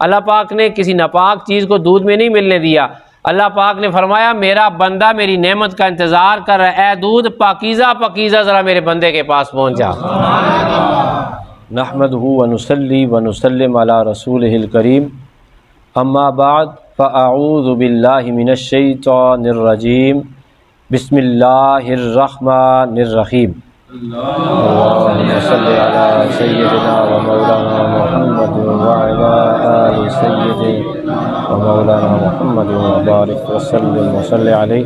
اللہ پاک نے کسی ناپاک چیز کو دودھ میں نہیں ملنے دیا۔ اللہ پاک نے فرمایا میرا بندہ میری نعمت کا انتظار کر رہا ہے، اے دودھ پاکیزہ پاکیزہ ذرا میرے بندے کے پاس پہنچ جا۔ نحمدہ ونصلی ونسلم علی رسولہ الکریم، اما بعد فاعوذ باللہ من الشیطان الرجیم، بسم اللہ الرحمن الرحیم۔ اللہم صلی علی سیدنا و مولانا محمد وعلی آل سیدنا و مولانا محمد وبارک وسلم وصلی علیہ۔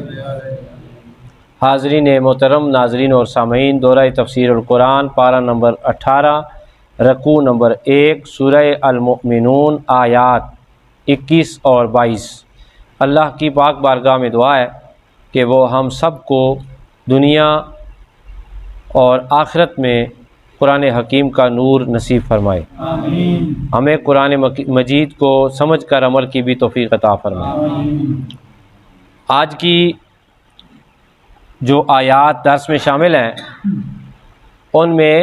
حاضرین محترم، ناظرین اور سامعین، دورہ تفسیر القرآن پارہ نمبر 18 رکوع نمبر 1 سورہ المؤمنون آیات 21 اور 22۔ اللہ کی پاک بارگاہ میں دعا ہے کہ وہ ہم سب کو دنیا اور آخرت میں قرآن حکیم کا نور نصیب فرمائے، آمین۔ ہمیں قرآن مجید کو سمجھ کر عمل کی بھی توفیق عطا فرمائے، آمین۔ آج کی جو آیات درس میں شامل ہیں ان میں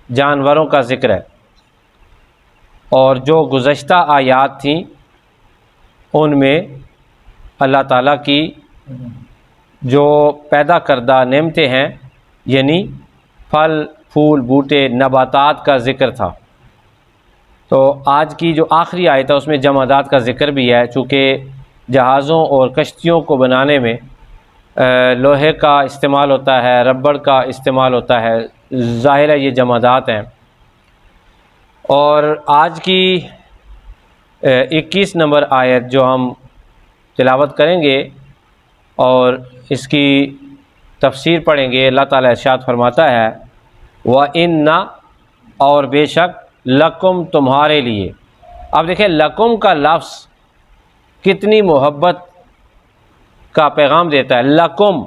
جانوروں کا ذکر ہے، اور جو گزشتہ آیات تھیں ان میں اللہ تعالیٰ کی جو پیدا کردہ نعمتیں ہیں، یعنی پھل پھول بوٹے نباتات کا ذکر تھا۔ تو آج کی جو آخری آیت ہے اس میں جمادات کا ذکر بھی ہے، چونکہ جہازوں اور کشتیوں کو بنانے میں لوہے کا استعمال ہوتا ہے، ربڑ کا استعمال ہوتا ہے، ظاہر ہے یہ جمادات ہیں۔ اور آج کی 21 نمبر آیت جو ہم تلاوت کریں گے اور اس کی تفسیر پڑھیں گے، اللہ تعالیٰ ارشاد فرماتا ہے وَإِنَّ، اور بے شک، لَكُمْ، تمہارے لیے۔ اب دیکھیں لَكُمْ کا لفظ کتنی محبت کا پیغام دیتا ہے، لَكُمْ،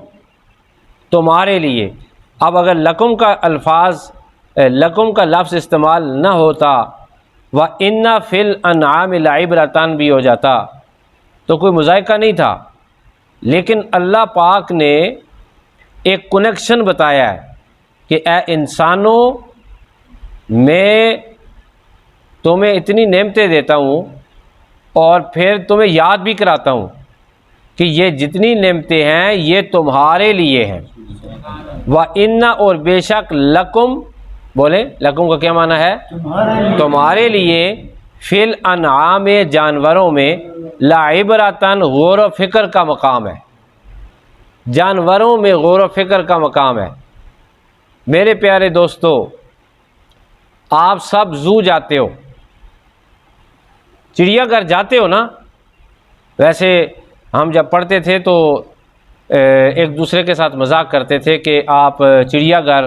تمہارے لیے۔ اب اگر لَكُمْ کا لَكُمْ کا لفظ استعمال نہ ہوتا، وَإِنَّ فِي الْأَنْعَامِ لَعِبْرَةً بھی ہو جاتا تو کوئی مذائقہ نہیں تھا، لیکن اللہ پاک نے ایک کنیکشن بتایا ہے کہ اے انسانوں، میں تمہیں اتنی نعمتیں دیتا ہوں اور پھر تمہیں یاد بھی کراتا ہوں کہ یہ جتنی نعمتیں ہیں یہ تمہارے لیے ہیں۔ وَإِنَّ، اور بے شک، لَكُمْ، بولیں لَكُمْ کا کیا معنی ہے؟ تمہارے لیے، فِي الْأَنْعَامِ، جانوروں میں، لَعِبْرَةً، غور و فکر کا مقام ہے۔ جانوروں میں غور و فکر کا مقام ہے۔ میرے پیارے دوستو، آپ سب زو جاتے ہو، چڑیا گھر جاتے ہو نا؟ ویسے ہم جب پڑھتے تھے تو ایک دوسرے کے ساتھ مذاق کرتے تھے کہ آپ چڑیا گھر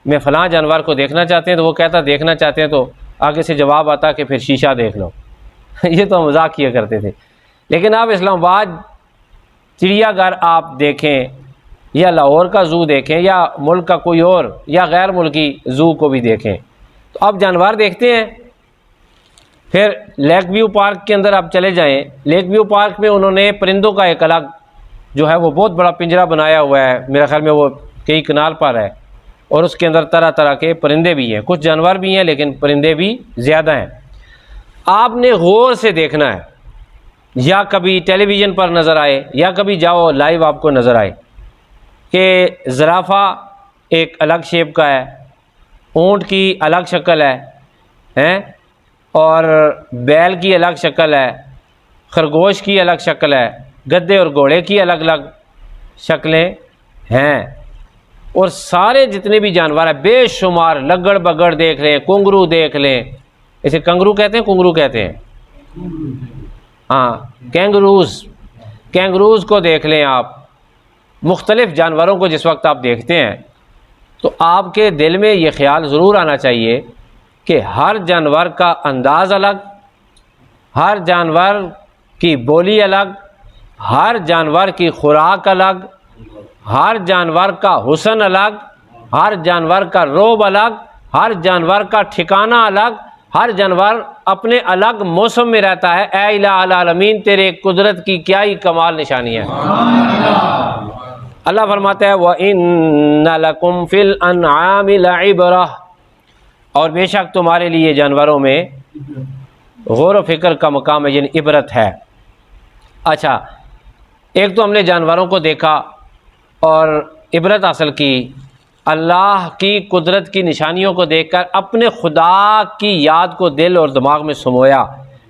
میں فلاں جانور کو دیکھنا چاہتے ہیں، تو وہ کہتا دیکھنا چاہتے ہیں، تو آگے سے جواب آتا کہ پھر شیشہ دیکھ لو۔ یہ تو مذاق کیا کرتے تھے۔ لیکن آپ اسلام آباد چڑیا گھر آپ دیکھیں، یا لاہور کا زو دیکھیں، یا ملک کا کوئی اور یا غیر ملکی زو کو بھی دیکھیں، تو آپ جانور دیکھتے ہیں۔ پھر لیک ویو پارک کے اندر آپ چلے جائیں، لیک ویو پارک میں انہوں نے پرندوں کا ایک الگ جو ہے وہ بہت بڑا پنجرہ بنایا ہوا ہے، میرے خیال میں وہ کئی کنال پر ہے، اور اس کے اندر طرح طرح کے پرندے بھی ہیں، کچھ جانور بھی ہیں لیکن پرندے بھی زیادہ ہیں۔ آپ نے غور سے دیکھنا ہے، یا کبھی ٹیلی ویژن پر نظر آئے یا کبھی جاؤ لائیو آپ کو نظر آئے کہ زرافہ ایک الگ شیپ کا ہے، اونٹ کی الگ شکل ہے، اور بیل کی الگ شکل ہے، خرگوش کی الگ شکل ہے، گدھے اور گھوڑے کی الگ الگ شکلیں ہیں، اور سارے جتنے بھی جانور ہیں بے شمار، لگڑ بگڑ دیکھ لیں، کنگرو دیکھ لیں، اسے کنگرو کہتے ہیں، کنگرو کہتے ہیں، ہاں کینگروز کو دیکھ لیں آپ۔ مختلف جانوروں کو جس وقت آپ دیکھتے ہیں تو آپ کے دل میں یہ خیال ضرور آنا چاہیے کہ ہر جانور کا انداز الگ، ہر جانور کی بولی الگ، ہر جانور کی خوراک الگ، ہر جانور کا حسن الگ، ہر جانور کا روب الگ، ہر جانور کا ٹھکانہ الگ، ہر جانور اپنے الگ موسم میں رہتا ہے۔ اے الہ العالمین، تیرے قدرت کی کیا ہی کمال نشانی ہے۔ اللہ فرماتا ہے وَإِنَّ لَكُمْ فِي الْأَنْعَامِ لَعِبْرَةً، اور بے شک تمہارے لیے جانوروں میں غور و فکر کا مقام ہے، یعنی عبرت ہے۔ اچھا، ایک تو ہم نے جانوروں کو دیکھا اور عبرت حاصل کی، اللہ کی قدرت کی نشانیوں کو دیکھ کر اپنے خدا کی یاد کو دل اور دماغ میں سمویا،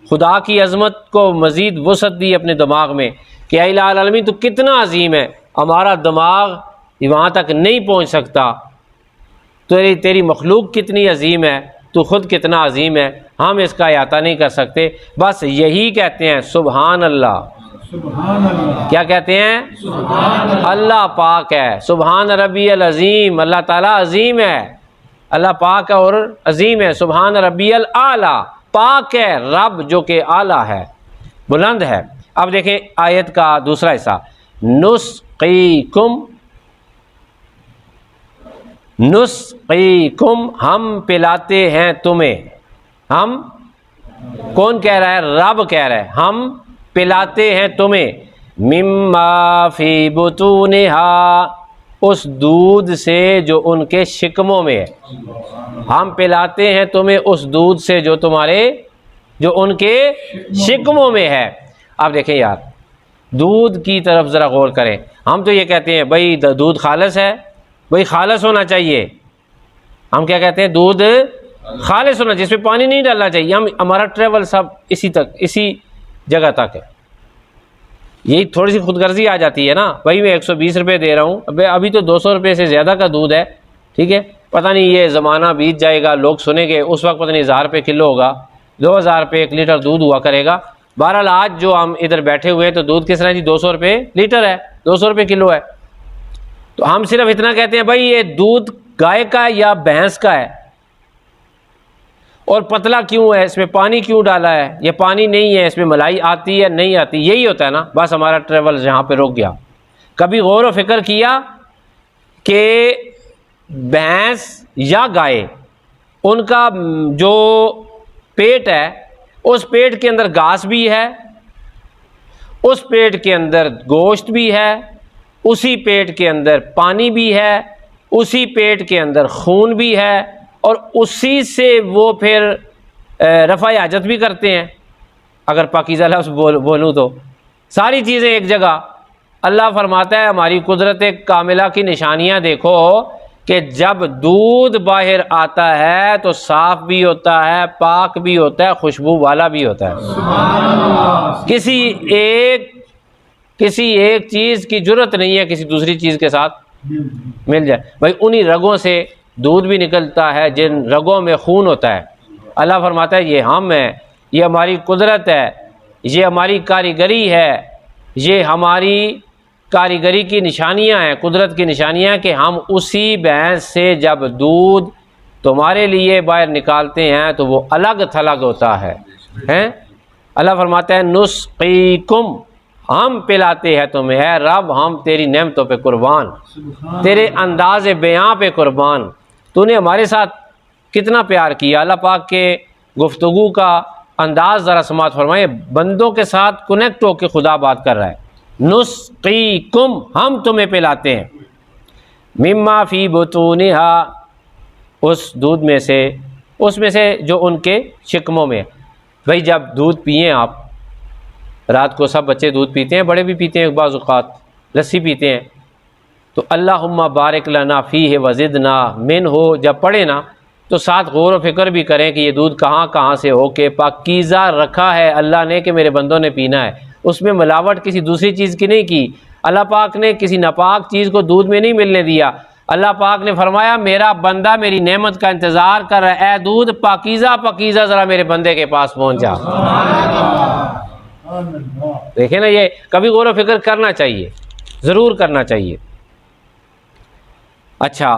خدا کی عظمت کو مزید وسعت دی اپنے دماغ میں کہ اے الہ العالمین تو کتنا عظیم ہے، ہمارا دماغ وہاں تک نہیں پہنچ سکتا، تیری مخلوق کتنی عظیم ہے، تو خود کتنا عظیم ہے، ہم اس کا احاطہ نہیں کر سکتے۔ بس یہی کہتے ہیں سبحان اللہ۔ سبحان اللہ، کیا کہتے ہیں؟ اللہ پاک ہے، سبحان ربی العظیم، اللہ تعالیٰ عظیم ہے، اللہ پاک ہے اور عظیم ہے، سبحان ربی الاعلیٰ، پاک ہے رب جو کہ اعلیٰ ہے، بلند ہے۔ اب دیکھیں آیت کا دوسرا حصہ، نسقیکم ہم پلاتے ہیں تمہیں، ہم کون کہہ رہا ہے؟ رب کہہ رہا ہے، ہم پلاتے ہیں تمہیں، مما فی بطونہا، اس دودھ سے جو ان کے شکموں میں ہے، ہم پلاتے ہیں تمہیں اس دودھ سے جو ان کے شکموں میں ہے۔ اب دیکھیں یار، دودھ کی طرف ذرا غور کریں۔ ہم تو یہ کہتے ہیں بھائی دودھ خالص ہے، بھائی خالص ہونا چاہیے، ہم کیا کہتے ہیں؟ دودھ خالص ہونا چاہیے، جس میں پانی نہیں ڈالنا چاہیے۔ ہمارا ٹریول سب اسی جگہ تک ہے۔ یہی تھوڑی سی خود غرضی آ جاتی ہے نا، بھائی میں 120 روپے دے رہا ہوں، ابھی تو 200 روپے سے زیادہ کا دودھ ہے، ٹھیک ہے، پتہ نہیں یہ زمانہ بیت جائے گا، لوگ سنیں گے، اس وقت پتہ نہیں 1000 روپے کلو ہوگا، 2000 روپے 1 لیٹر دودھ ہوا کرے گا۔ بہرحال آج جو ہم ادھر بیٹھے ہوئے ہیں تو دودھ کس طرح جی 200 روپے لیٹر ہے، 200 روپے کلو ہے۔ تو ہم صرف اتنا کہتے ہیں بھائی یہ دودھ گائے کا ہے یا بھینس کا ہے، اور پتلا کیوں ہے، اس میں پانی کیوں ڈالا ہے، یہ پانی نہیں ہے، اس میں ملائی آتی ہے نہیں آتی، یہی ہوتا ہے نا۔ بس ہمارا ٹریول یہاں پہ رک گیا۔ کبھی غور و فکر کیا کہ بھینس یا گائے، ان کا جو پیٹ ہے، اس پیٹ کے اندر گھاس بھی ہے، اس پیٹ کے اندر گوشت بھی ہے، اسی پیٹ کے اندر پانی بھی ہے، اسی پیٹ کے اندر خون بھی ہے، اور اسی سے وہ پھر رفع حاجت بھی کرتے ہیں، اگر پاکیزہ لفظ بولوں تو ساری چیزیں ایک جگہ۔ اللہ فرماتا ہے ہماری قدرت کاملہ کی نشانیاں دیکھو کہ جب دودھ باہر آتا ہے تو صاف بھی ہوتا ہے، پاک بھی ہوتا ہے، خوشبو والا بھی ہوتا ہے۔ سبحان اللہ، کسی ایک چیز کی ضرورت نہیں ہے کسی دوسری چیز کے ساتھ مل جائے۔ بھائی انہی رگوں سے دودھ بھی نکلتا ہے جن رگوں میں خون ہوتا ہے۔ اللہ فرماتا ہے یہ ہم ہیں، یہ ہماری قدرت ہے، یہ ہماری کاریگری ہے، یہ ہماری کاریگری کی نشانیاں ہیں، قدرت کی نشانیاں، کہ ہم اسی بھینس سے جب دودھ تمہارے لیے باہر نکالتے ہیں تو وہ الگ تھلگ ہوتا ہے۔ اللہ فرماتا ہے نسقیکم، ہم پلاتے ہیں تمہیں، اے رب ہم تیری نعمتوں پہ قربان، تیرے انداز بیاں پہ قربان، تو نے ہمارے ساتھ کتنا پیار کیا۔ اللہ پاک کے گفتگو کا انداز ذرا سماعت فرمائے، بندوں کے ساتھ کنیکٹ ہو کے خدا بات کر رہا ہے۔ نسقیکم، ہم تمہیں پلاتے ہیں، مما فی بطونہا، اس دودھ میں سے، اس میں سے جو ان کے شکموں میں۔ بھائی جب دودھ پئیں آپ، رات کو سب بچے دودھ پیتے ہیں، بڑے بھی پیتے ہیں، بعض اوقات لسی پیتے ہیں، تو اللہم بارک لنا فیہ وزدنا منہ جب پڑھے نا تو ساتھ غور و فکر بھی کریں کہ یہ دودھ کہاں سے ہو کے پاکیزہ رکھا ہے اللہ نے کہ میرے بندوں نے پینا ہے، اس میں ملاوٹ کسی دوسری چیز کی نہیں کی۔ اللہ پاک نے کسی ناپاک چیز کو دودھ میں نہیں ملنے دیا۔ اللہ پاک نے فرمایا میرا بندہ میری نعمت کا انتظار کر رہا ہے، اے دودھ پاکیزہ ذرا میرے بندے کے پاس پہنچ جا۔ دیکھیں نا، یہ کبھی غور و فکر کرنا چاہیے، ضرور کرنا چاہیے۔ اچھا،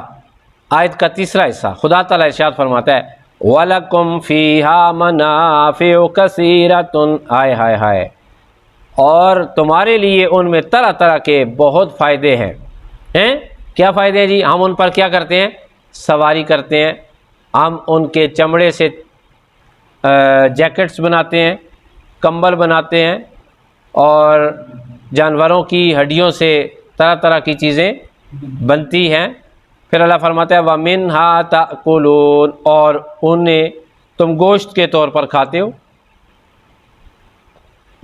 آیت کا تیسرا حصہ، خدا تعالیٰ ارشاد فرماتا ہے وَلَكُمْ فِيهَا مَنَافِعُ كَثِيرَةٌ، ہائے ہائے ہائے، اور تمہارے لیے ان میں طرح طرح کے بہت فائدے ہیں۔ کیا فائدے ہیں جی؟ ہم ان پر کیا کرتے ہیں؟ سواری کرتے ہیں، ہم ان کے چمڑے سے جیکٹس بناتے ہیں، کمبل بناتے ہیں، اور جانوروں کی ہڈیوں سے طرح طرح کی چیزیں بنتی ہیں۔ پھر اللہ فرماتا ہے وَمِنْهَا تَأْكُلُونَ، اور انہیں تم گوشت کے طور پر کھاتے ہو۔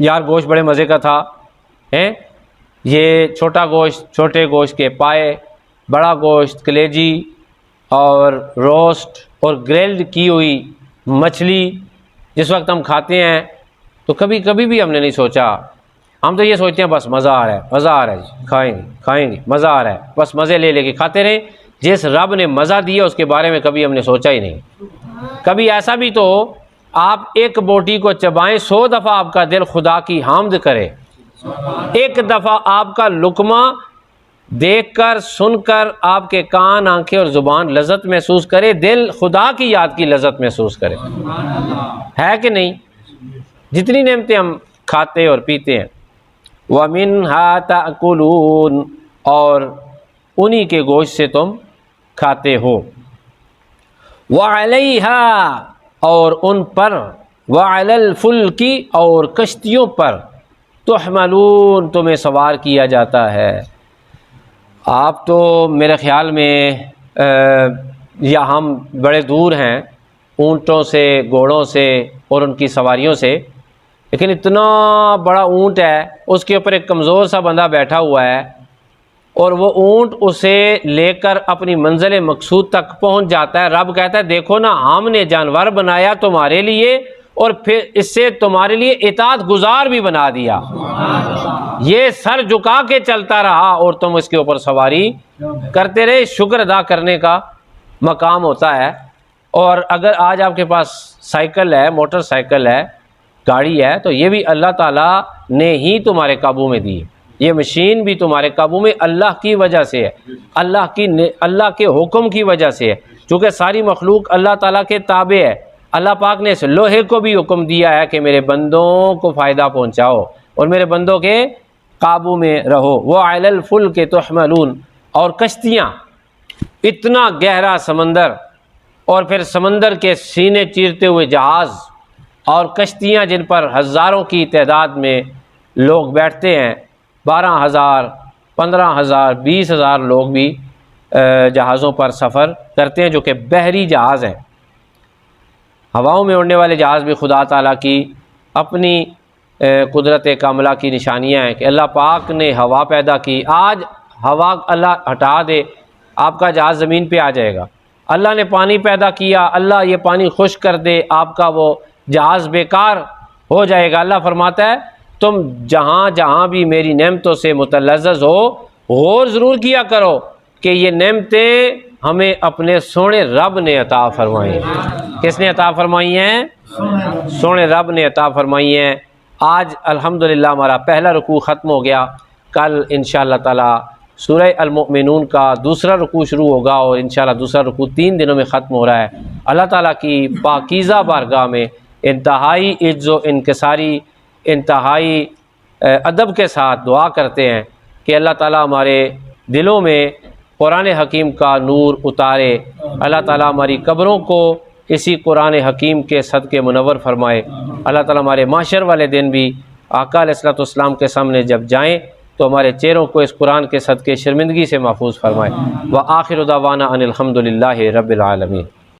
یار گوشت بڑے مزے کا تھا ہیں، یہ چھوٹا گوشت، چھوٹے گوشت کے پائے، بڑا گوشت کلیجی اور روسٹ اور گریلڈ کی ہوئی مچھلی جس وقت ہم کھاتے ہیں تو کبھی کبھی بھی ہم نے نہیں سوچا، ہم تو یہ سوچتے ہیں بس مزہ آ رہا ہے، مزہ آ رہا ہے جی، کھائیں گے مزہ آ رہا ہے، بس مزے لے لے کے کھاتے رہیں۔ جس رب نے مزہ دیا اس کے بارے میں کبھی ہم نے سوچا ہی نہیں۔ کبھی ایسا بھی تو آپ ایک بوٹی کو چبائیں، 100 دفعہ آپ کا دل خدا کی حمد کرے، ایک دفعہ آپ کا لقمہ دیکھ کر سن کر آپ کے کان، آنکھیں اور زبان لذت محسوس کرے، دل خدا کی یاد کی لذت محسوس کرے، ہے کہ نہیں؟ جتنی نعمتیں ہم کھاتے اور پیتے ہیں، وَمِنْهَا تَأْكُلُونَ، اور انہی کے گوشت سے تم کھاتے ہو، وَعَلَيْهَا، اور ان پر، وَعَلَى الْفُلْكِ، اور کشتیوں پر، تحملون، تمہیں سوار کیا جاتا ہے۔ آپ تو میرے خیال میں یا ہم بڑے دور ہیں اونٹوں سے، گھوڑوں سے اور ان کی سواریوں سے، لیکن اتنا بڑا اونٹ ہے، اس کے اوپر ایک کمزور سا بندہ بیٹھا ہوا ہے اور وہ اونٹ اسے لے کر اپنی منزل مقصود تک پہنچ جاتا ہے۔ رب کہتا ہے دیکھو نا، ہم نے جانور بنایا تمہارے لیے اور پھر اس سے تمہارے لیے اطاعت گزار بھی بنا دیا، یہ سر جھکا کے چلتا رہا اور تم اس کے اوپر سواری کرتے رہے۔ شکر ادا کرنے کا مقام ہوتا ہے۔ اور اگر آج آپ کے پاس سائیکل ہے، موٹر سائیکل ہے، گاڑی ہے، تو یہ بھی اللہ تعالیٰ نے ہی تمہارے قابو میں دی ہے۔ یہ مشین بھی تمہارے قابو میں اللہ کی وجہ سے ہے، اللہ کے حکم کی وجہ سے ہے، چونکہ ساری مخلوق اللہ تعالیٰ کے تابع ہے۔ اللہ پاک نے اس لوہے کو بھی حکم دیا ہے کہ میرے بندوں کو فائدہ پہنچاؤ اور میرے بندوں کے قابو میں رہو۔ وَعَلَى الْفُلْكِ تُحْمَلُونَ، اور کشتیاں، اتنا گہرا سمندر اور پھر سمندر کے سینے چیرتے ہوئے جہاز اور کشتیاں جن پر ہزاروں کی تعداد میں لوگ بیٹھتے ہیں، 12,000، 15,000، 20,000 لوگ بھی جہازوں پر سفر کرتے ہیں جو کہ بحری جہاز ہیں۔ ہواؤں میں اڑنے والے جہاز بھی خدا تعالیٰ کی اپنی قدرت کاملہ کی نشانیاں ہیں کہ اللہ پاک نے ہوا پیدا کی۔ آج ہوا اللہ ہٹا دے، آپ کا جہاز زمین پہ آ جائے گا۔ اللہ نے پانی پیدا کیا، اللہ یہ پانی خشک کر دے، آپ کا وہ جہاز بیکار ہو جائے گا۔ اللہ فرماتا ہے تم جہاں جہاں بھی میری نعمتوں سے متلذذ ہو، غور ضرور کیا کرو کہ یہ نعمتیں ہمیں اپنے سونے رب نے عطا فرمائی ہیں۔ کس نے عطا فرمائی ہیں؟ سونے رب نے عطا فرمائی ہیں۔ آج الحمدللہ ہمارا پہلا رکوع ختم ہو گیا، کل انشاءاللہ تعالی سورہ المؤمنون کا دوسرا رکوع شروع ہوگا اور انشاءاللہ دوسرا رکوع 3 دنوں میں ختم ہو رہا ہے۔ اللہ تعالیٰ کی پاکیزہ بارگاہ میں انتہائی عجز و انکساری، انتہائی ادب کے ساتھ دعا کرتے ہیں کہ اللہ تعالیٰ ہمارے دلوں میں قرآن حکیم کا نور اتارے، اللہ تعالیٰ ہماری قبروں کو اسی قرآن حکیم کے صدقے منور فرمائے، اللہ تعالیٰ ہمارے معاشر والے دن بھی آقا علیہ الصلوۃ والسلام کے سامنے جب جائیں تو ہمارے چہروں کو اس قرآن کے صدقے شرمندگی سے محفوظ فرمائے۔ وآخر دعوانا ان الحمد للہ رب العالمین۔